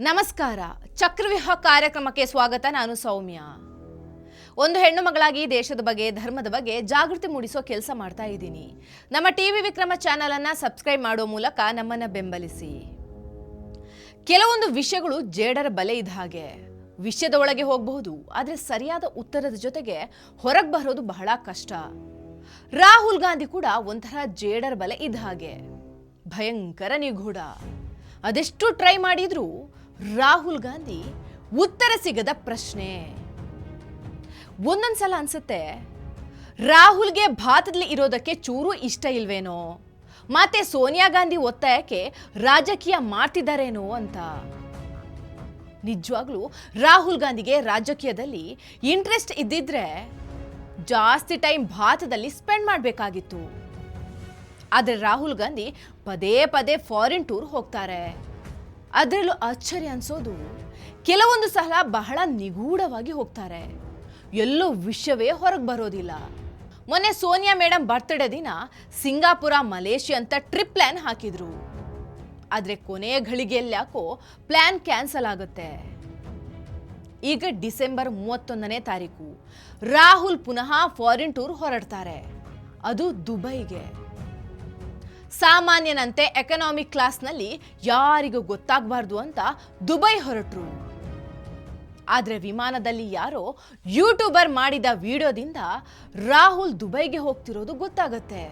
ನಮಸ್ಕಾರ. ಚಕ್ರವ್ಯೂಹ ಕಾರ್ಯಕ್ರಮಕ್ಕೆ ಸ್ವಾಗತ. ನಾನು ಸೌಮ್ಯ. ಒಂದು ಹೆಣ್ಣು ಮಗಳಾಗಿ ದೇಶದ ಬಗ್ಗೆ, ಧರ್ಮದ ಬಗ್ಗೆ ಜಾಗೃತಿ ಮೂಡಿಸೋ ಕೆಲಸ ಮಾಡ್ತಾ ಇದ್ದೀನಿ. ನಮ್ಮ ಟಿವಿ ವಿಕ್ರಮ ಚಾನೆಲ್ ಅನ್ನು ಸಬ್ಸ್ಕ್ರೈಬ್ ಮಾಡೋ ಮೂಲಕ ನಮ್ಮನ್ನ ಬೆಂಬಲಿಸಿ. ಕೆಲವೊಂದು ವಿಷಯಗಳು ಜೇಡರ ಬಲೆ ಇದ್ದ ಹಾಗೆ. ವಿಷಯದ ಒಳಗೆ ಹೋಗಬಹುದು, ಆದರೆ ಸರಿಯಾದ ಉತ್ತರದ ಜೊತೆಗೆ ಹೊರಗೆ ಬರೋದು ಬಹಳ ಕಷ್ಟ. ರಾಹುಲ್ ಗಾಂಧಿ ಕೂಡ ಒಂಥರ ಜೇಡರ ಬಲೆ ಇದ್ದ ಹಾಗೆ, ಭಯಂಕರ ನಿಗೂಢ. ಅದೆಷ್ಟು ಟ್ರೈ ಮಾಡಿದ್ರು ರಾಹುಲ್ ಗಾಂಧಿ ಉತ್ತರ ಸಿಗದ ಪ್ರಶ್ನೆ. ಒಂದೊಂದ್ಸಲ ಅನ್ಸುತ್ತೆ ರಾಹುಲ್ಗೆ ಭಾರತದಲ್ಲಿ ಇರೋದಕ್ಕೆ ಚೂರು ಇಷ್ಟ ಇಲ್ವೇನೋ, ಮತ್ತೆ ಸೋನಿಯಾ ಗಾಂಧಿ ಒತ್ತಾಯಕ್ಕೆ ರಾಜಕೀಯ ಮಾಡ್ತಿದ್ದಾರೇನೋ ಅಂತ. ನಿಜವಾಗ್ಲೂ ರಾಹುಲ್ ಗಾಂಧಿಗೆ ರಾಜಕೀಯದಲ್ಲಿ ಇಂಟ್ರೆಸ್ಟ್ ಇದ್ದಿದ್ರೆ ಜಾಸ್ತಿ ಟೈಮ್ ಭಾರತದಲ್ಲಿ ಸ್ಪೆಂಡ್ ಮಾಡಬೇಕಾಗಿತ್ತು. ಆದರೆ ರಾಹುಲ್ ಗಾಂಧಿ ಪದೇ ಪದೇ ಫಾರಿನ್ ಟೂರ್ ಹೋಗ್ತಾರೆ. ಅದರಲ್ಲೂ ಆಶ್ಚರ್ಯ ಅನ್ಸೋದು, ಕೆಲವೊಂದು ಸಲ ಬಹಳ ನಿಗೂಢವಾಗಿ ಹೋಗ್ತಾರೆ. ಎಲ್ಲೋ ವಿಷಯವೇ ಹೊರಗೆ ಬರೋದಿಲ್ಲ. ಮೊನ್ನೆ ಸೋನಿಯಾ ಮೇಡಮ್ ಬರ್ತ್ಡೇ ದಿನ ಸಿಂಗಾಪುರ, ಮಲೇಷಿಯಾ ಅಂತ ಟ್ರಿಪ್ ಪ್ಲಾನ್ ಹಾಕಿದ್ರು. ಆದರೆ ಕೊನೆಯ ಘಳಿಗೆಯಲ್ಲಿ ಯಾಕೋ ಪ್ಲಾನ್ ಕ್ಯಾನ್ಸಲ್ ಆಗುತ್ತೆ. ಈಗ ಡಿಸೆಂಬರ್ 31ನೇ ತಾರೀಕು ರಾಹುಲ್ ಪುನಃ ಫಾರಿನ್ ಟೂರ್ ಹೊರಡ್ತಾರೆ. ಅದು ದುಬೈಗೆ. ಸಾಮಾನ್ಯನಂತೆ ಎಕನಾಮಿಕ್ ಕ್ಲಾಸ್ನಲ್ಲಿ ಯಾರಿಗೂ ಗೊತ್ತಾಗಬಾರ್ದು ಅಂತ ದುಬೈ ಹೊರಟರು. ಆದರೆ ವಿಮಾನದಲ್ಲಿ ಯಾರೋ ಯೂಟ್ಯೂಬರ್ ಮಾಡಿದ ವಿಡಿಯೋದಿಂದ ರಾಹುಲ್ ದುಬೈಗೆ ಹೋಗ್ತಿರೋದು ಗೊತ್ತಾಗತ್ತೆ.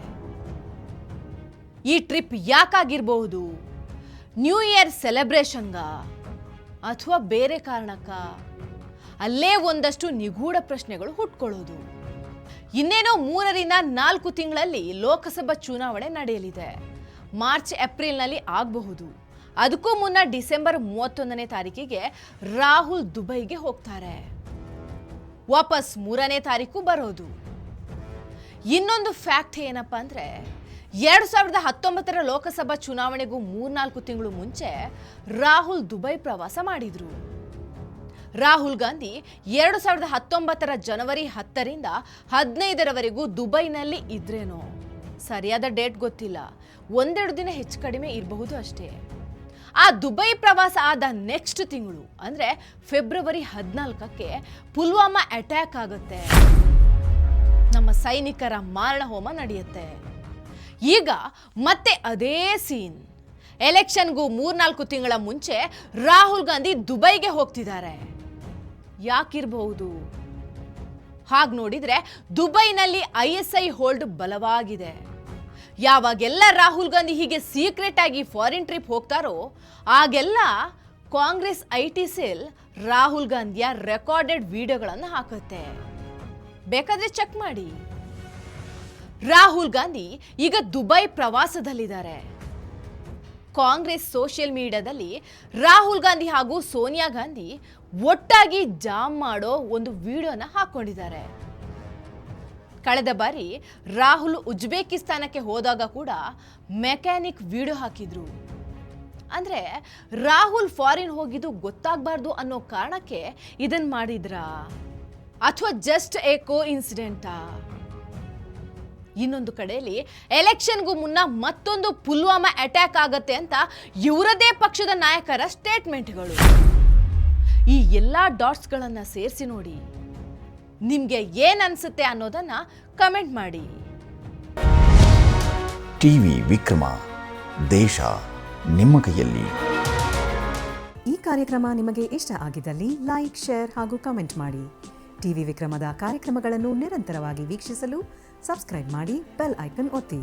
ಈ ಟ್ರಿಪ್ ಯಾಕಾಗಿರಬಹುದು? ನ್ಯೂ ಇಯರ್ ಸೆಲೆಬ್ರೇಷನ್ಗ ಅಥವಾ ಬೇರೆ ಕಾರಣಕ್ಕ? ಅಲ್ಲೇ ಒಂದಷ್ಟು ನಿಗೂಢ ಪ್ರಶ್ನೆಗಳು ಹುಟ್ಕೊಳ್ಳೋದು. ಇನ್ನೇನೋ 3 ರಿಂದ 4 ತಿಂಗಳಲ್ಲಿ ಲೋಕಸಭಾ ಚುನಾವಣೆ ನಡೆಯಲಿದೆ. ಮಾರ್ಚ್ ಏಪ್ರಿಲ್ನಲ್ಲಿ ಆಗಬಹುದು. ಅದಕ್ಕೂ ಮುನ್ನ ಡಿಸೆಂಬರ್ 31ನೇ ತಾರೀಕಿಗೆ ರಾಹುಲ್ ದುಬೈಗೆ ಹೋಗ್ತಾರೆ. ವಾಪಸ್ 3ನೇ ತಾರೀಕು ಬರೋದು. ಇನ್ನೊಂದು ಫ್ಯಾಕ್ಟ್ ಏನಪ್ಪಾ ಅಂದ್ರೆ, 2019ರ ಲೋಕಸಭಾ ಚುನಾವಣೆಗೂ 3-4 ತಿಂಗಳು ಮುಂಚೆ ರಾಹುಲ್ ದುಬೈ ಪ್ರವಾಸ ಮಾಡಿದ್ರು. ರಾಹುಲ್ ಗಾಂಧಿ 2019ರ ಜನವರಿ 10ರಿಂದ 15ರವರೆಗೂ ದುಬೈನಲ್ಲಿ ಇದ್ರೇನೋ, ಸರಿಯಾದ ಡೇಟ್ ಗೊತ್ತಿಲ್ಲ. 1-2 ದಿನ ಹೆಚ್ಚು ಕಡಿಮೆ ಇರಬಹುದು ಅಷ್ಟೇ. ಆ ದುಬೈ ಪ್ರವಾಸ ಆದ ನೆಕ್ಸ್ಟ್ ತಿಂಗಳು ಅಂದ್ರೆ ಫೆಬ್ರವರಿ 14ಕ್ಕೆ ಪುಲ್ವಾಮಾ ಅಟ್ಯಾಕ್ ಆಗುತ್ತೆ. ನಮ್ಮ ಸೈನಿಕರ ಮಾರಣ ಹೋಮ ನಡೆಯುತ್ತೆ. ಈಗ ಮತ್ತೆ ಅದೇ ಸೀನ್. ಎಲೆಕ್ಷನ್ಗೂ 3-4 ತಿಂಗಳ ಮುಂಚೆ ರಾಹುಲ್ ಗಾಂಧಿ ದುಬೈಗೆ ಹೋಗ್ತಿದ್ದಾರೆ. ಯಾಕಿರಬಹುದು? ಹಾಗೆ ನೋಡಿದ್ರೆ ದುಬೈನಲ್ಲಿ ISI ಹೋಲ್ಡ್ ಬಲವಾಗಿದೆ. ಯಾವಾಗೆಲ್ಲ ರಾಹುಲ್ ಗಾಂಧಿ ಹೀಗೆ ಸೀಕ್ರೆಟ್ ಆಗಿ ಫಾರಿನ್ ಟ್ರಿಪ್ ಹೋಗ್ತಾರೋ ಆಗೆಲ್ಲ ಕಾಂಗ್ರೆಸ್ IT ಸೆಲ್ ರಾಹುಲ್ ಗಾಂಧಿಯ ರೆಕಾರ್ಡೆಡ್ ವಿಡಿಯೋಗಳನ್ನು ಹಾಕುತ್ತೆ. ಬೇಕಾದ್ರೆ ಚೆಕ್ ಮಾಡಿ. ರಾಹುಲ್ ಗಾಂಧಿ ಈಗ ದುಬೈ ಪ್ರವಾಸದಲ್ಲಿದ್ದಾರೆ. ಕಾಂಗ್ರೆಸ್ ಸೋಷಿಯಲ್ ಮೀಡಿಯಾದಲ್ಲಿ ರಾಹುಲ್ ಗಾಂಧಿ ಹಾಗೂ ಸೋನಿಯಾ ಗಾಂಧಿ ಒಟ್ಟಾಗಿ ಜಾಮ್ ಮಾಡೋ ಒಂದು ವಿಡಿಯೋನ ಹಾಕೊಂಡಿದ್ದಾರೆ. ಕಳೆದ ಬಾರಿ ರಾಹುಲ್ ಉಜ್ಬೇಕಿಸ್ತಾನಕ್ಕೆ ಹೋದಾಗ ಕೂಡ ಮೆಕ್ಯಾನಿಕ್ ವಿಡಿಯೋ ಹಾಕಿದ್ರು. ಅಂದ್ರೆ ರಾಹುಲ್ ಫಾರಿನ್ ಹೋಗಿದ್ದು ಗೊತ್ತಾಗಬಾರ್ದು ಅನ್ನೋ ಕಾರಣಕ್ಕೆ ಇದನ್ನ ಮಾಡಿದ್ರಾ ಅಥವಾ ಜಸ್ಟ್ ಎ ಕೋಇನ್ಸಿಡೆಂಟಾ? ಇನ್ನೊಂದು ಕಡೆಯಲ್ಲಿ ಎಲೆಕ್ಷನ್ಗೂ ಮುನ್ನ ಮತ್ತೊಂದು ಪುಲ್ವಾಮಾ ಅಟ್ಯಾಕ್ ಆಗತ್ತೆ ಅಂತ ಇವರದೇ ಪಕ್ಷದ ನಾಯಕರ ಸ್ಟೇಟ್ಮೆಂಟ್ಗಳು. ಈ ಎಲ್ಲಾ ಡಾಟ್ಸ್ಗಳನ್ನ ಸೇರಿಸಿ ನೋಡಿ. ನಿಮ್ಗೆ ಏನ್ ಅನ್ಸುತ್ತೆ ಅನ್ನೋದನ್ನ ಕಮೆಂಟ್ ಮಾಡಿ. ಟಿವಿ ವಿಕ್ರಮ, ದೇಶ ನಿಮ್ಮ ಕೈಯಲ್ಲಿ. ಈ ಕಾರ್ಯಕ್ರಮ ನಿಮಗೆ ಇಷ್ಟ ಆಗಿದ್ದಲ್ಲಿ ಲೈಕ್, ಶೇರ್ ಹಾಗೂ ಕಮೆಂಟ್ ಮಾಡಿ. ಟಿವಿ ವಿಕ್ರಮದ ಕಾರ್ಯಕ್ರಮಗಳನ್ನು ನಿರಂತರವಾಗಿ ವೀಕ್ಷಿಸಲು ಸಬ್ಸ್ಕ್ರೈಬ್ ಮಾಡಿ, ಬೆಲ್ ಐಕನ್ ಒತ್ತಿ.